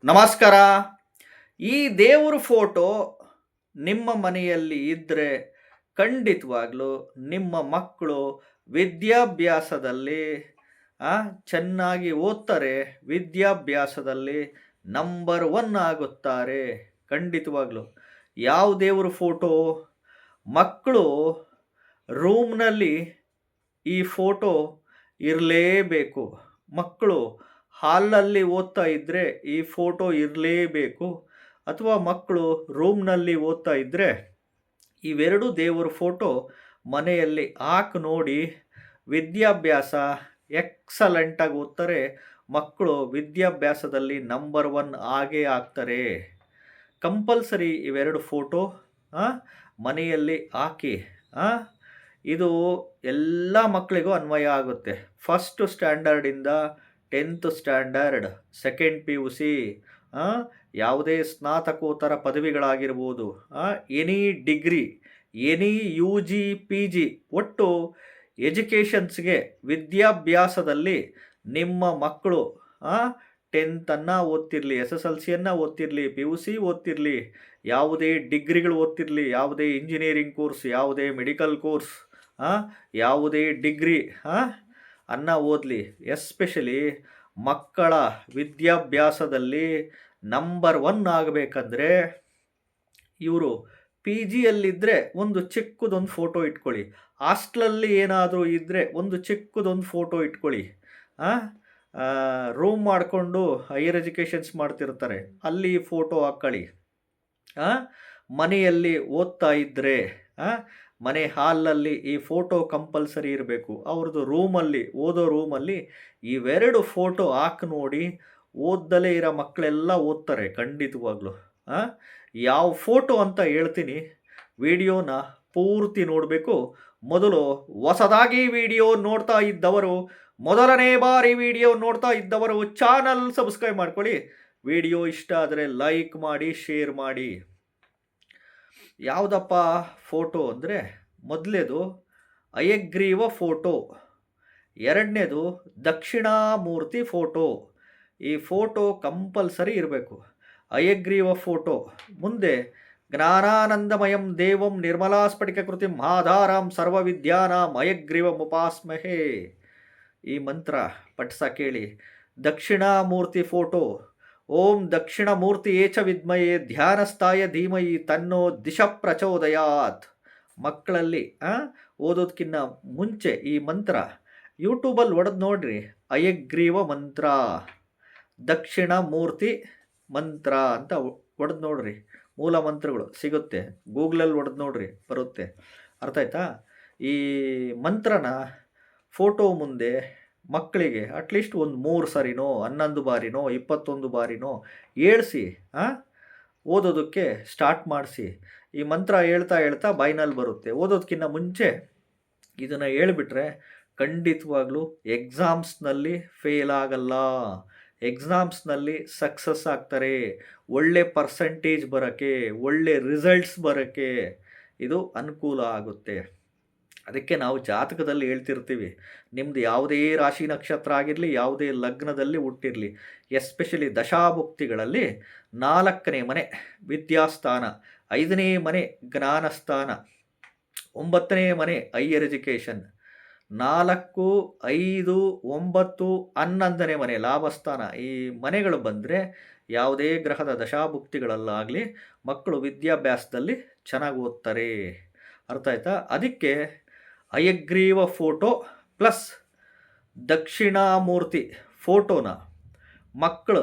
ನಮಸ್ಕಾರ. ಈ ದೇವ್ರ ಫೋಟೋ ನಿಮ್ಮ ಮನೆಯಲ್ಲಿ ಇದ್ದರೆ ಖಂಡಿತವಾಗ್ಲೂ ನಿಮ್ಮ ಮಕ್ಕಳು ವಿದ್ಯಾಭ್ಯಾಸದಲ್ಲಿ ಚೆನ್ನಾಗಿ ಓದ್ತಾರೆ. ವಿದ್ಯಾಭ್ಯಾಸದಲ್ಲಿ ನಂಬರ್ ಒನ್ ಆಗುತ್ತಾರೆ. ಖಂಡಿತವಾಗ್ಲೂ. ಯಾವ ದೇವ್ರ ಫೋಟೋ? ಮಕ್ಕಳು ರೂಮ್ನಲ್ಲಿ ಈ ಫೋಟೋ ಇರಲೇಬೇಕು. ಮಕ್ಕಳು ಹಾಲಲ್ಲಿ ಓದ್ತಾ ಇದ್ದರೆ ಈ ಫೋಟೋ ಇರಲೇಬೇಕು. ಅಥವಾ ಮಕ್ಕಳು ರೂಮ್ನಲ್ಲಿ ಓದ್ತಾ ಇದ್ದರೆ ಇವೆರಡು ದೇವರ ಫೋಟೋ ಮನೆಯಲ್ಲಿ ಹಾಕಿ ನೋಡಿ. ವಿದ್ಯಾಭ್ಯಾಸ ಎಕ್ಸಲೆಂಟಾಗಿ ಓದ್ತಾರೆ. ಮಕ್ಕಳು ವಿದ್ಯಾಭ್ಯಾಸದಲ್ಲಿ ನಂಬರ್ ಒನ್ ಆಗೇ ಆಗ್ತಾರೆ. ಕಂಪಲ್ಸರಿ ಇವೆರಡು ಫೋಟೋ ಮನೆಯಲ್ಲಿ ಹಾಕಿ. ಇದು ಎಲ್ಲ ಮಕ್ಕಳಿಗೂ ಅನ್ವಯ ಆಗುತ್ತೆ. ಫಸ್ಟ್ ಸ್ಟ್ಯಾಂಡರ್ಡಿಂದ 10th ಸ್ಟ್ಯಾಂಡರ್ಡ್, ಸೆಕೆಂಡ್ PUC, ಯಾವುದೇ ಸ್ನಾತಕೋತ್ತರ ಪದವಿಗಳಾಗಿರ್ಬೋದು, any degree, any UG PG, ಒಟ್ಟು ಎಜುಕೇಷನ್ಸ್ಗೆ ವಿದ್ಯಾಭ್ಯಾಸದಲ್ಲಿ ನಿಮ್ಮ ಮಕ್ಕಳು 10th ಓದ್ತಿರಲಿ, SSLCಯನ್ನು ಓದ್ತಿರಲಿ, PUC ಓದ್ತಿರಲಿ, ಯಾವುದೇ ಡಿಗ್ರಿಗಳು ಓದ್ತಿರಲಿ, ಯಾವುದೇ ಇಂಜಿನಿಯರಿಂಗ್ ಕೋರ್ಸ್, ಯಾವುದೇ ಮೆಡಿಕಲ್ ಕೋರ್ಸ್, ಯಾವುದೇ ಡಿಗ್ರಿ ಓದಲಿ. ಎಸ್ಪೆಷಲಿ ಮಕ್ಕಳ ವಿದ್ಯಾಭ್ಯಾಸದಲ್ಲಿ ನಂಬರ್ ಒನ್ ಆಗಬೇಕಂದ್ರೆ ಇವರು PGಯಲ್ಲಿದ್ದರೆ ಒಂದು ಚಿಕ್ಕದೊಂದು ಫೋಟೋ ಇಟ್ಕೊಳ್ಳಿ. ಹಾಸ್ಟ್ಲಲ್ಲಿ ಏನಾದರೂ ಇದ್ದರೆ ಒಂದು ಚಿಕ್ಕದೊಂದು ಫೋಟೋ ಇಟ್ಕೊಳ್ಳಿ. ರೂಮ್ ಮಾಡಿಕೊಂಡು ಹೈಯರ್ ಎಜುಕೇಷನ್ಸ್ ಮಾಡ್ತಿರ್ತಾರೆ, ಅಲ್ಲಿ ಫೋಟೋ ಹಾಕ್ಕೊಳ್ಳಿ. ಮನೆಯಲ್ಲಿ ಓದ್ತಾ ಇದ್ದರೆ ಮನೆ ಹಾಲಲ್ಲಿ ಈ ಫೋಟೋ ಕಂಪಲ್ಸರಿ ಇರಬೇಕು. ಅವ್ರದ್ದು ಓದೋ ರೂಮಲ್ಲಿ ಇವೆರಡು ಫೋಟೋ ಹಾಕಿ ನೋಡಿ. ಓದ್ದಲೇ ಇರೋ ಮಕ್ಕಳೆಲ್ಲ ಓದ್ತಾರೆ ಖಂಡಿತವಾಗ್ಲೂ. ಯಾವ ಫೋಟೋ ಅಂತ ಹೇಳ್ತೀನಿ, ವಿಡಿಯೋನ ಪೂರ್ತಿ ನೋಡಬೇಕು. ಮೊದಲು ಹೊಸದಾಗಿ ವಿಡಿಯೋ ನೋಡ್ತಾ ಇದ್ದವರು, ಮೊದಲನೇ ಬಾರಿ ವಿಡಿಯೋ ನೋಡ್ತಾ ಇದ್ದವರು ಚಾನಲ್ ಸಬ್ಸ್ಕ್ರೈಬ್ ಮಾಡ್ಕೊಳ್ಳಿ. ವಿಡಿಯೋ ಇಷ್ಟ ಆದರೆ ಲೈಕ್ ಮಾಡಿ, ಶೇರ್ ಮಾಡಿ. ಯಾವುದಪ್ಪ ಫೋಟೋ ಅಂದರೆ, ಮೊದಲೇದು ಹಯಗ್ರೀವ ಫೋಟೋ, ಎರಡನೇದು ದಕ್ಷಿಣಾಮೂರ್ತಿ ಫೋಟೋ. ಈ ಫೋಟೋ ಕಂಪಲ್ಸರಿ ಇರಬೇಕು. ಹಯಗ್ರೀವ ಫೋಟೋ ಮುಂದೆ ಜ್ಞಾನಾನಂದಮಯಂ ದೇವಂ ನಿರ್ಮಲಾ ಸ್ಫಟಿಕೃತಿಂ ಆಧಾರಂ ಸರ್ವವಿದ್ಯಾನಾಂ ಹಯಗ್ರೀವಮುಪಾಸ್ಮಹೇ. ಈ ಮಂತ್ರ ಪಠಿಸ ಕೇಳಿ. ದಕ್ಷಿಣಾಮೂರ್ತಿ ಫೋಟೋ, ಓಂ ದಕ್ಷಿಣಮೂರ್ತಿ ಏಚ ವಿದ್ಮಯೇ ಧ್ಯಾನಸ್ಥಾಯ ಧೀಮಯಿ ತನ್ನೋ ದಿಶ ಪ್ರಚೋದಯಾತ್. ಮಕ್ಕಳಲ್ಲಿ ಓದೋದಕ್ಕಿಂತ ಮುಂಚೆ ಈ ಮಂತ್ರ ಯೂಟ್ಯೂಬಲ್ಲಿ ಹೊಡೆದು ನೋಡ್ರಿ. ಹಯಗ್ರೀವ ಮಂತ್ರ, ದಕ್ಷಿಣ ಮೂರ್ತಿ ಮಂತ್ರ ಅಂತ ಹೊಡೆದು ನೋಡ್ರಿ. ಮೂಲ ಮಂತ್ರಗಳು ಸಿಗುತ್ತೆ. ಗೂಗ್ಲಲ್ಲಿ ಹೊಡೆದು ನೋಡ್ರಿ, ಬರುತ್ತೆ. ಅರ್ಥ ಆಯ್ತಾ? ಈ ಮಂತ್ರನ ಫೋಟೋ ಮುಂದೆ ಮಕ್ಕಳಿಗೆ ಅಟ್ಲೀಸ್ಟ್ ಒಂದು 3 ಸರಿನೋ 11 ಬಾರಿನೋ 21 ಬಾರಿನೋ ಹೇಳ್ಸಿ ಓದೋದಕ್ಕೆ ಸ್ಟಾರ್ಟ್ ಮಾಡಿಸಿ. ಈ ಮಂತ್ರ ಹೇಳ್ತಾ ಹೇಳ್ತಾ ಬಾಯ್ನಲ್ಲಿ ಬರುತ್ತೆ. ಓದೋದಕ್ಕಿಂತ ಮುಂಚೆ ಇದನ್ನು ಹೇಳಿಬಿಟ್ರೆ ಖಂಡಿತವಾಗ್ಲೂ ಎಕ್ಸಾಮ್ಸ್ನಲ್ಲಿ ಫೇಲ್ ಆಗಲ್ಲ. ಎಕ್ಸಾಮ್ಸ್ನಲ್ಲಿ ಸಕ್ಸಸ್ ಆಗ್ತಾರೆ. ಒಳ್ಳೆ ಪರ್ಸೆಂಟೇಜ್ ಬರೋಕ್ಕೆ, ಒಳ್ಳೆ ರಿಸಲ್ಟ್ಸ್ ಬರೋಕ್ಕೆ ಇದು ಅನುಕೂಲ ಆಗುತ್ತೆ. ಅದಕ್ಕೆ ನಾವು ಜಾತಕದಲ್ಲಿ ಹೇಳ್ತಿರ್ತೀವಿ, ನಿಮ್ಮದು ಯಾವುದೇ ರಾಶಿ ನಕ್ಷತ್ರ ಆಗಿರಲಿ, ಯಾವುದೇ ಲಗ್ನದಲ್ಲಿ ಹುಟ್ಟಿರಲಿ, ಎಸ್ಪೆಷಲಿ ದಶಾಭುಕ್ತಿಗಳಲ್ಲಿ 4ನೇ ಮನೆ ವಿದ್ಯಾಸ್ಥಾನ, 5ನೇ ಮನೆ ಜ್ಞಾನಸ್ಥಾನ, 9ನೇ ಮನೆ ಹೈಯರ್ ಎಜುಕೇಷನ್, 4, 5, 9, 11ನೇ ಮನೆ ಲಾಭಸ್ಥಾನ. ಈ ಮನೆಗಳು ಬಂದರೆ ಯಾವುದೇ ಗ್ರಹದ ದಶಾಭುಕ್ತಿಗಳಲ್ಲಾಗಲಿ ಮಕ್ಕಳು ವಿದ್ಯಾಭ್ಯಾಸದಲ್ಲಿ ಚೆನ್ನಾಗಿ ಓದ್ತಾರೆ. ಅರ್ಥ ಆಯ್ತಾ? ಅದಕ್ಕೆ ಹಯಗ್ರೀವ ಫೋಟೋ ಪ್ಲಸ್ ದಕ್ಷಿಣಾಮೂರ್ತಿ ಫೋಟೋನ ಮಕ್ಕಳು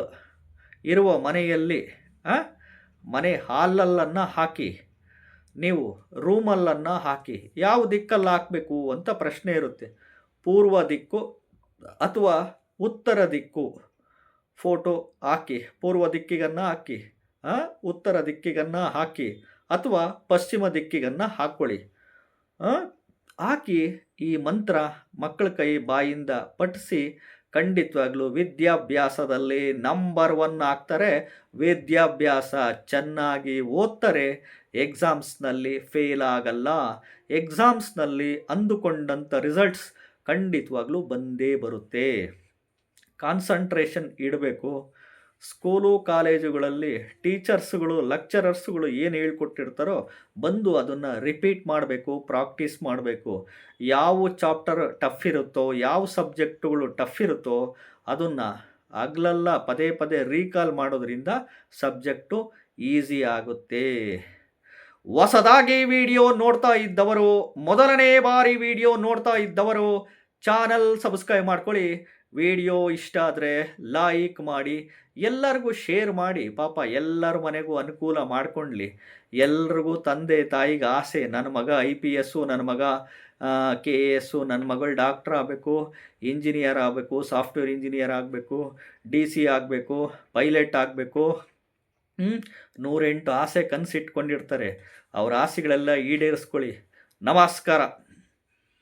ಇರುವ ಮನೆಯಲ್ಲಿ ಮನೆ ಹಾಲಲ್ಲನ್ನು ಹಾಕಿ, ನೀವು ರೂಮಲ್ಲನ್ನು ಹಾಕಿ. ಯಾವ ದಿಕ್ಕಲ್ಲಿ ಹಾಕಬೇಕು ಅಂತ ಪ್ರಶ್ನೆ ಇರುತ್ತೆ. ಪೂರ್ವ ದಿಕ್ಕು ಅಥವಾ ಉತ್ತರ ದಿಕ್ಕು ಫೋಟೋ ಹಾಕಿ. ಪೂರ್ವ ದಿಕ್ಕಿಗನ್ನು ಹಾಕಿ, ಉತ್ತರ ದಿಕ್ಕಿಗನ್ನು ಹಾಕಿ, ಅಥವಾ ಪಶ್ಚಿಮ ದಿಕ್ಕಿಗನ್ನು ಹಾಕ್ಕೊಳ್ಳಿ. ಹಾಕಿ ಈ ಮಂತ್ರ ಮಕ್ಕಳ ಕೈ ಬಾಯಿಂದ ಪಠಿಸಿ. ಖಂಡಿತವಾಗ್ಲೂ ವಿದ್ಯಾಭ್ಯಾಸದಲ್ಲಿ ನಂಬರ್ ಒನ್ ಆಗ್ತಾರೆ. ವಿದ್ಯಾಭ್ಯಾಸ ಚೆನ್ನಾಗಿ ಓದ್ತಾರೆ. ಎಕ್ಸಾಮ್ಸ್ನಲ್ಲಿ ಫೇಲ್ ಆಗಲ್ಲ. ಎಕ್ಸಾಮ್ಸ್ನಲ್ಲಿ ಅಂದುಕೊಂಡಂಥ ರಿಸಲ್ಟ್ಸ್ ಖಂಡಿತವಾಗ್ಲೂ ಬಂದೇ ಬರುತ್ತೆ. ಕಾನ್ಸಂಟ್ರೇಷನ್ ಇಡಬೇಕು. ಸ್ಕೂಲು ಕಾಲೇಜುಗಳಲ್ಲಿ ಟೀಚರ್ಸ್ಗಳು ಲೆಕ್ಚರರ್ಸ್ಗಳು ಏನು ಹೇಳ್ಕೊಟ್ಟಿರ್ತಾರೋ ಬಂದು ಅದನ್ನು ರಿಪೀಟ್ ಮಾಡಬೇಕು, ಪ್ರಾಕ್ಟೀಸ್ ಮಾಡಬೇಕು. ಯಾವ ಚಾಪ್ಟರ್ ಟಫ್ ಇರುತ್ತೋ, ಯಾವ ಸಬ್ಜೆಕ್ಟುಗಳು ಟಫ್ ಇರುತ್ತೋ ಅದನ್ನು ಹಗಲೆಲ್ಲ ಪದೇ ಪದೇ ರೀಕಾಲ್ ಮಾಡೋದ್ರಿಂದ ಸಬ್ಜೆಕ್ಟು ಈಸಿ ಆಗುತ್ತೆ. ಹೊಸದಾಗಿ ವಿಡಿಯೋ ನೋಡ್ತಾ ಇದ್ದವರು, ಮೊದಲನೇ ಬಾರಿ ವಿಡಿಯೋ ನೋಡ್ತಾ ಇದ್ದವರು ಚಾನಲ್ ಸಬ್ಸ್ಕ್ರೈಬ್ ಮಾಡ್ಕೊಳ್ಳಿ. ವಿಡಿಯೋ ಇಷ್ಟ ಆದರೆ ಲೈಕ್ ಮಾಡಿ, ಎಲ್ಲರಿಗೂ ಶೇರ್ ಮಾಡಿ. ಪಾಪ ಎಲ್ಲರ ಮನೆಗೂ ಅನುಕೂಲ ಮಾಡಿಕೊಂಡ್ಲಿ. ಎಲ್ರಿಗೂ ತಂದೆ ತಾಯಿಗೆ ಆಸೆ, ನನ್ನ ಮಗ IPS, ನನ್ನ ಮಗ KAS, ನನ್ನ ಮಗಳು ಡಾಕ್ಟ್ರ್ ಆಗಬೇಕು, ಇಂಜಿನಿಯರ್ ಆಗಬೇಕು, ಸಾಫ್ಟ್ವೇರ್ ಇಂಜಿನಿಯರ್ ಆಗಬೇಕು, DC ಆಗಬೇಕು, ಪೈಲಟ್ ಆಗಬೇಕು. 108 ಆಸೆ ಕನಸಿಟ್ಕೊಂಡಿರ್ತಾರೆ. ಅವ್ರ ಆಸೆಗಳೆಲ್ಲ ಈಡೇರಿಸ್ಕೊಳ್ಳಿ. ನಮಸ್ಕಾರ.